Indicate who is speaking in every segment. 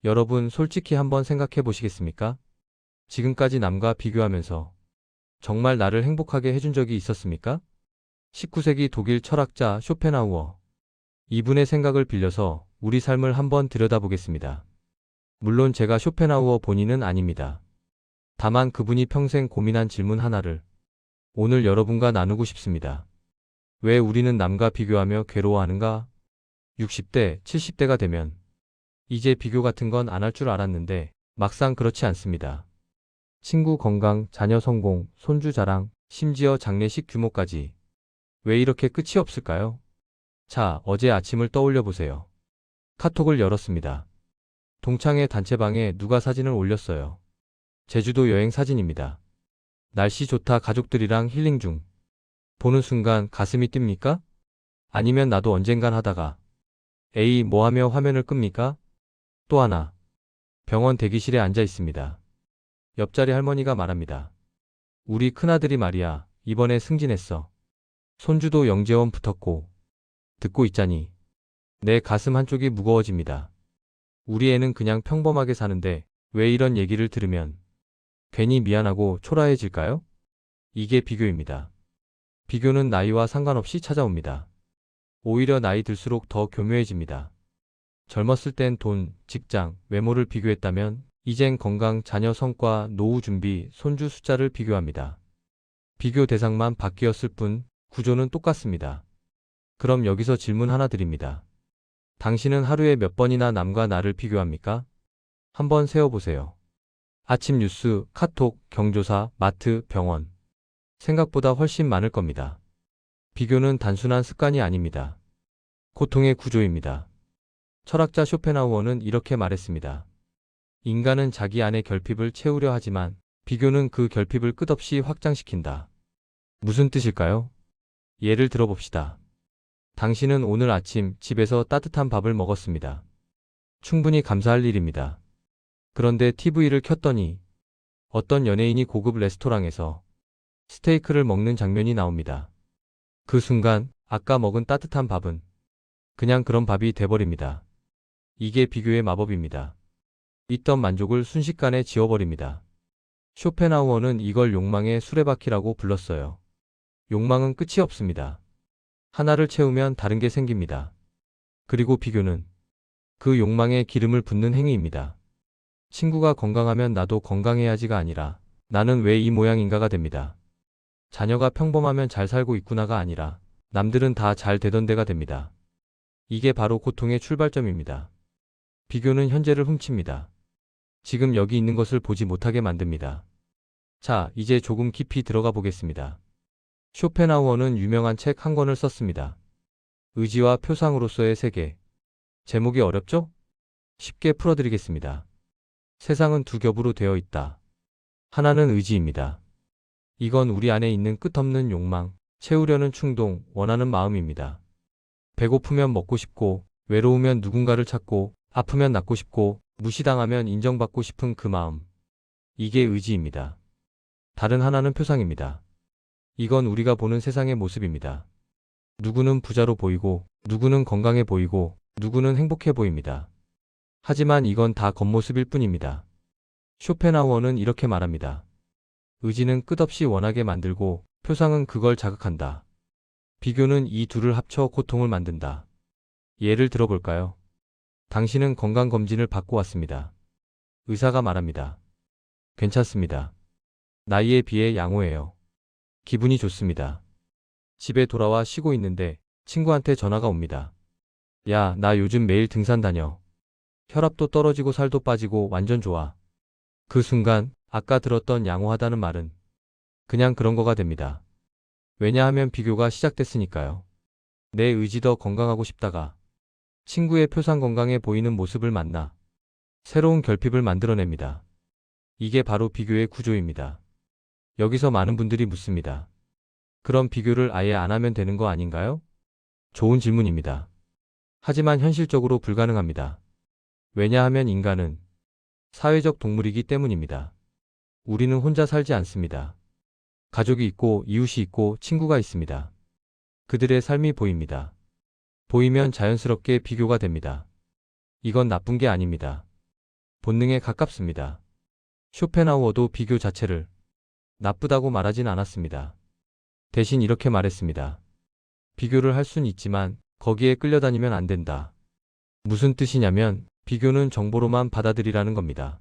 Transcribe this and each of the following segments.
Speaker 1: 여러분 솔직히 한번 생각해 보시겠습니까? 지금까지 남과 비교하면서 정말 나를 행복하게 해준 적이 있었습니까? 19세기 독일 철학자 쇼펜하우어. 이분의 생각을 빌려서 우리 삶을 한번 들여다보겠습니다. 물론 제가 쇼펜하우어 본인은 아닙니다. 다만 그분이 평생 고민한 질문 하나를 오늘 여러분과 나누고 싶습니다. 왜 우리는 남과 비교하며 괴로워하는가? 60대, 70대가 되면 이제 비교 같은 건 안 할 줄 알았는데 막상 그렇지 않습니다. 친구 건강, 자녀 성공, 손주 자랑, 심지어 장례식 규모까지. 왜 이렇게 끝이 없을까요? 자, 어제 아침을 떠올려 보세요. 카톡을 열었습니다. 동창회 단체방에 누가 사진을 올렸어요. 제주도 여행 사진입니다. 날씨 좋다 가족들이랑 힐링 중. 보는 순간 가슴이 뜁니까? 아니면 나도 언젠간 하다가 에이 뭐 하며 화면을 끕니까? 또 하나. 병원 대기실에 앉아 있습니다. 옆자리 할머니가 말합니다. 우리 큰아들이 말이야, 이번에 승진했어. 손주도 영재원 붙었고. 듣고 있자니 내 가슴 한쪽이 무거워집니다. 우리 애는 그냥 평범하게 사는데 왜 이런 얘기를 들으면 괜히 미안하고 초라해질까요? 이게 비교입니다. 비교는 나이와 상관없이 찾아옵니다. 오히려 나이 들수록 더 교묘해집니다. 젊었을 땐 돈, 직장, 외모를 비교했다면 이젠 건강, 자녀 성과, 노후 준비, 손주 숫자를 비교합니다. 비교 대상만 바뀌었을 뿐 구조는 똑같습니다. 그럼 여기서 질문 하나 드립니다. 당신은 하루에 몇 번이나 남과 나를 비교합니까? 한번 세어보세요. 아침 뉴스, 카톡, 경조사, 마트, 병원. 생각보다 훨씬 많을 겁니다. 비교는 단순한 습관이 아닙니다. 고통의 구조입니다. 철학자 쇼펜하우어는 이렇게 말했습니다. 인간은 자기 안의 결핍을 채우려 하지만 비교는 그 결핍을 끝없이 확장시킨다. 무슨 뜻일까요? 예를 들어봅시다. 당신은 오늘 아침 집에서 따뜻한 밥을 먹었습니다. 충분히 감사할 일입니다. 그런데 TV를 켰더니 어떤 연예인이 고급 레스토랑에서 스테이크를 먹는 장면이 나옵니다. 그 순간 아까 먹은 따뜻한 밥은 그냥 그런 밥이 돼버립니다. 이게 비교의 마법입니다. 있던 만족을 순식간에 지워버립니다. 쇼펜하우어는 이걸 욕망의 수레바퀴라고 불렀어요. 욕망은 끝이 없습니다. 하나를 채우면 다른 게 생깁니다. 그리고 비교는 그 욕망에 기름을 붓는 행위입니다. 친구가 건강하면 나도 건강해야지가 아니라 나는 왜 이 모양인가가 됩니다. 자녀가 평범하면 잘 살고 있구나가 아니라 남들은 다 잘 되던 데가 됩니다. 이게 바로 고통의 출발점입니다. 비교는 현재를 훔칩니다. 지금 여기 있는 것을 보지 못하게 만듭니다. 자, 이제 조금 깊이 들어가 보겠습니다. 쇼펜하우어는 유명한 책 한 권을 썼습니다. 의지와 표상으로서의 세계. 제목이 어렵죠? 쉽게 풀어드리겠습니다. 세상은 두 겹으로 되어 있다. 하나는 의지입니다. 이건 우리 안에 있는 끝없는 욕망, 채우려는 충동, 원하는 마음입니다. 배고프면 먹고 싶고, 외로우면 누군가를 찾고, 아프면 낫고 싶고, 무시당하면 인정받고 싶은 그 마음. 이게 의지입니다. 다른 하나는 표상입니다. 이건 우리가 보는 세상의 모습입니다. 누구는 부자로 보이고, 누구는 건강해 보이고, 누구는 행복해 보입니다. 하지만 이건 다 겉모습일 뿐입니다. 쇼펜하우어는 이렇게 말합니다. 의지는 끝없이 원하게 만들고, 표상은 그걸 자극한다. 비교는 이 둘을 합쳐 고통을 만든다. 예를 들어볼까요? 당신은 건강검진을 받고 왔습니다. 의사가 말합니다. 괜찮습니다. 나이에 비해 양호해요. 기분이 좋습니다. 집에 돌아와 쉬고 있는데 친구한테 전화가 옵니다. 야, 나 요즘 매일 등산 다녀. 혈압도 떨어지고 살도 빠지고 완전 좋아. 그 순간 아까 들었던 양호하다는 말은 그냥 그런 거가 됩니다. 왜냐하면 비교가 시작됐으니까요. 내 의지 더 건강하고 싶다가 친구의 표상 건강해 보이는 모습을 만나 새로운 결핍을 만들어냅니다. 이게 바로 비교의 구조입니다. 여기서 많은 분들이 묻습니다. 그럼 비교를 아예 안 하면 되는 거 아닌가요? 좋은 질문입니다. 하지만 현실적으로 불가능합니다. 왜냐하면 인간은 사회적 동물이기 때문입니다. 우리는 혼자 살지 않습니다. 가족이 있고 이웃이 있고 친구가 있습니다. 그들의 삶이 보입니다. 보이면 자연스럽게 비교가 됩니다. 이건 나쁜 게 아닙니다. 본능에 가깝습니다. 쇼펜하우어도 비교 자체를 나쁘다고 말하진 않았습니다. 대신 이렇게 말했습니다. 비교를 할 순 있지만 거기에 끌려다니면 안 된다. 무슨 뜻이냐면 비교는 정보로만 받아들이라는 겁니다.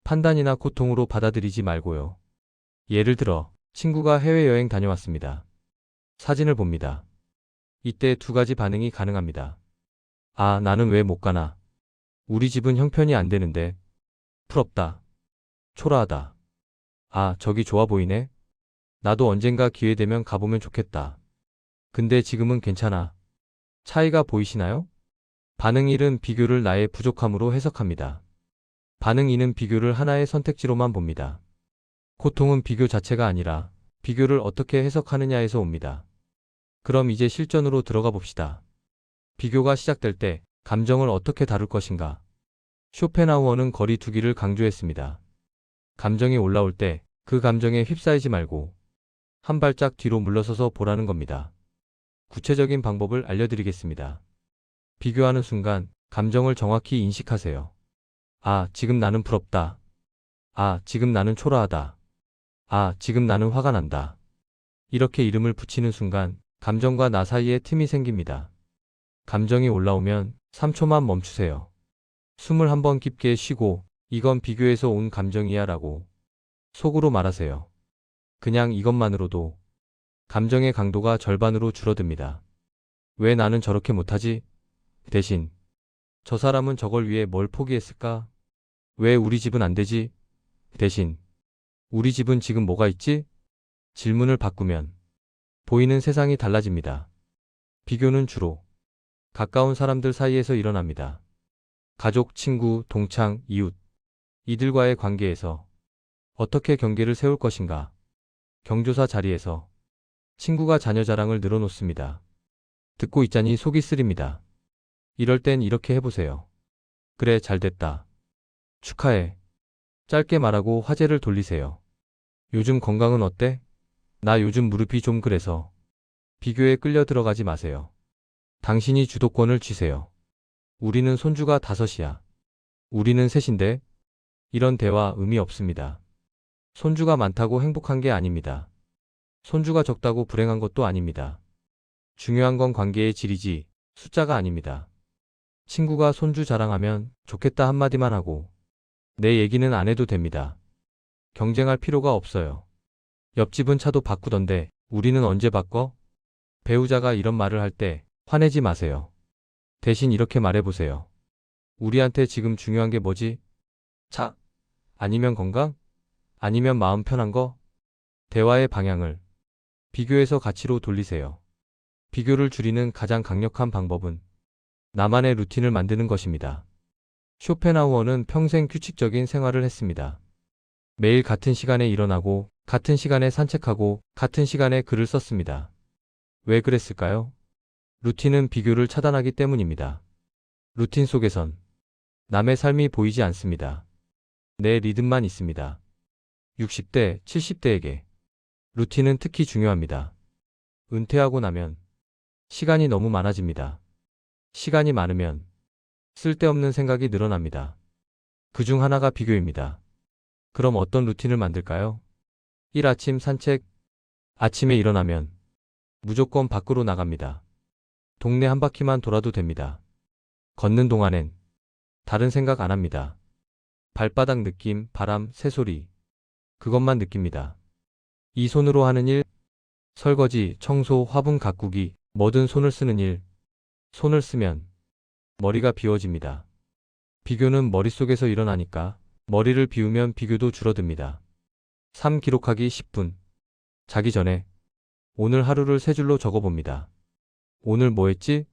Speaker 1: 판단이나 고통으로 받아들이지 말고요. 예를 들어 친구가 해외여행 다녀왔습니다. 사진을 봅니다. 이때 두 가지 반응이 가능합니다. 아, 나는 왜 못 가나? 우리 집은 형편이 안 되는데. 부럽다. 초라하다. 아, 저기 좋아 보이네. 나도 언젠가 기회 되면 가보면 좋겠다. 근데 지금은 괜찮아. 차이가 보이시나요? 반응 1은 비교를 나의 부족함으로 해석합니다. 반응 2는 비교를 하나의 선택지로만 봅니다. 고통은 비교 자체가 아니라 비교를 어떻게 해석하느냐에서 옵니다. 그럼 이제 실전으로 들어가 봅시다. 비교가 시작될 때 감정을 어떻게 다룰 것인가? 쇼펜하우어는 거리 두기를 강조했습니다. 감정이 올라올 때 그 감정에 휩싸이지 말고 한 발짝 뒤로 물러서서 보라는 겁니다. 구체적인 방법을 알려드리겠습니다. 비교하는 순간 감정을 정확히 인식하세요. 아, 지금 나는 부럽다. 아, 지금 나는 초라하다. 아, 지금 나는 화가 난다. 이렇게 이름을 붙이는 순간 감정과 나 사이에 틈이 생깁니다. 감정이 올라오면 3초만 멈추세요. 숨을 한번 깊게 쉬고 이건 비교에서 온 감정이야 라고 속으로 말하세요. 그냥 이것만으로도 감정의 강도가 절반으로 줄어듭니다. 왜 나는 저렇게 못하지? 대신 저 사람은 저걸 위해 뭘 포기했을까? 왜 우리 집은 안 되지? 대신 우리 집은 지금 뭐가 있지? 질문을 바꾸면 보이는 세상이 달라집니다. 비교는 주로 가까운 사람들 사이에서 일어납니다. 가족, 친구, 동창, 이웃, 이들과의 관계에서 어떻게 경계를 세울 것인가? 경조사 자리에서 친구가 자녀 자랑을 늘어놓습니다. 듣고 있자니 속이 쓰립니다. 이럴 땐 이렇게 해보세요. 그래, 잘 됐다. 축하해. 짧게 말하고 화제를 돌리세요. 요즘 건강은 어때? 나 요즘 무릎이 좀 그래서. 비교에 끌려 들어가지 마세요. 당신이 주도권을 쥐세요. 우리는 손주가 5이야. 우리는 셋인데. 이런 대화 의미 없습니다. 손주가 많다고 행복한 게 아닙니다. 손주가 적다고 불행한 것도 아닙니다. 중요한 건 관계의 질이지 숫자가 아닙니다. 친구가 손주 자랑하면 좋겠다 한마디만 하고 내 얘기는 안 해도 됩니다. 경쟁할 필요가 없어요. 옆집은 차도 바꾸던데 우리는 언제 바꿔? 배우자가 이런 말을 할 때 화내지 마세요. 대신 이렇게 말해보세요. 우리한테 지금 중요한 게 뭐지? 차? 아니면 건강? 아니면 마음 편한 거? 대화의 방향을 비교에서 가치로 돌리세요. 비교를 줄이는 가장 강력한 방법은 나만의 루틴을 만드는 것입니다. 쇼펜하우어는 평생 규칙적인 생활을 했습니다. 매일 같은 시간에 일어나고, 같은 시간에 산책하고, 같은 시간에 글을 썼습니다. 왜 그랬을까요? 루틴은 비교를 차단하기 때문입니다. 루틴 속에선 남의 삶이 보이지 않습니다. 내 리듬만 있습니다. 60대, 70대에게 루틴은 특히 중요합니다. 은퇴하고 나면 시간이 너무 많아집니다. 시간이 많으면 쓸데없는 생각이 늘어납니다. 그 중 하나가 비교입니다. 그럼 어떤 루틴을 만들까요? 1. 아침 산책. 아침에 일어나면 무조건 밖으로 나갑니다. 동네 한 바퀴만 돌아도 됩니다. 걷는 동안엔 다른 생각 안 합니다. 발바닥 느낌, 바람, 새소리. 그것만 느낍니다. 이 손으로 하는 일, 설거지, 청소, 화분 가꾸기, 뭐든 손을 쓰는 일. 손을 쓰면 머리가 비워집니다. 비교는 머릿속에서 일어나니까 머리를 비우면 비교도 줄어듭니다. 3. 기록하기 10분. 자기 전에 오늘 하루를 세 줄로 적어봅니다. 오늘 뭐 했지?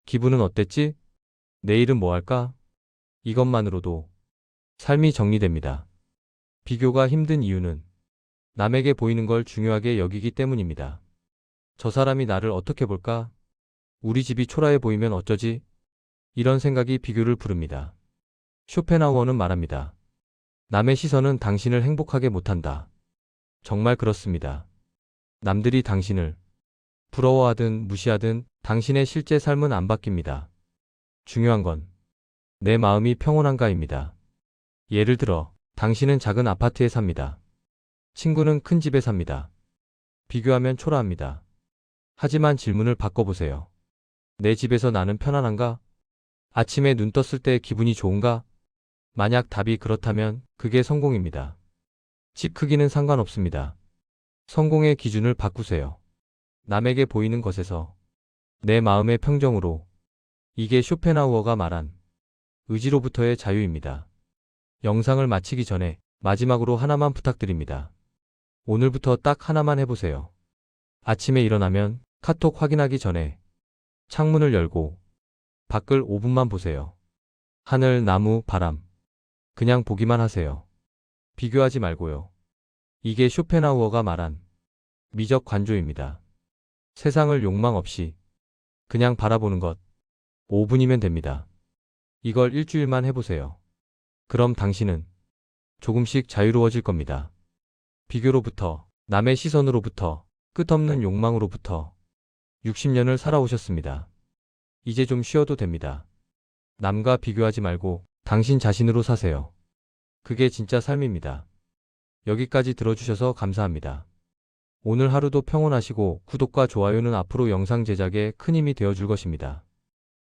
Speaker 1: 기분은 어땠지? 내일은 뭐 할까? 이것만으로도 삶이 정리됩니다. 비교가 힘든 이유는 남에게 보이는 걸 중요하게 여기기 때문입니다. 저 사람이 나를 어떻게 볼까? 우리 집이 초라해 보이면 어쩌지? 이런 생각이 비교를 부릅니다. 쇼펜하우어는 말합니다. 남의 시선은 당신을 행복하게 못한다. 정말 그렇습니다. 남들이 당신을 부러워하든 무시하든 당신의 실제 삶은 안 바뀝니다. 중요한 건 내 마음이 평온한가입니다. 예를 들어, 당신은 작은 아파트에 삽니다. 친구는 큰 집에 삽니다. 비교하면 초라합니다. 하지만 질문을 바꿔보세요. 내 집에서 나는 편안한가? 아침에 눈 떴을 때 기분이 좋은가? 만약 답이 그렇다면 그게 성공입니다. 집 크기는 상관없습니다. 성공의 기준을 바꾸세요. 남에게 보이는 것에서 내 마음의 평정으로. 이게 쇼펜하우어가 말한 의지로부터의 자유입니다. 영상을 마치기 전에 마지막으로 하나만 부탁드립니다. 오늘부터 딱 하나만 해보세요. 아침에 일어나면 카톡 확인하기 전에 창문을 열고 밖을 5분만 보세요. 하늘, 나무, 바람. 그냥 보기만 하세요. 비교하지 말고요. 이게 쇼펜하우어가 말한 미적 관조입니다. 세상을 욕망 없이 그냥 바라보는 것. 5분이면 됩니다. 이걸 일주일만 해보세요. 그럼 당신은 조금씩 자유로워질 겁니다. 비교로부터, 남의 시선으로부터, 끝없는 욕망으로부터 60년을 살아오셨습니다. 이제 좀 쉬어도 됩니다. 남과 비교하지 말고 당신 자신으로 사세요. 그게 진짜 삶입니다. 여기까지 들어주셔서 감사합니다. 오늘 하루도 평온하시고 구독과 좋아요는 앞으로 영상 제작에 큰 힘이 되어줄 것입니다.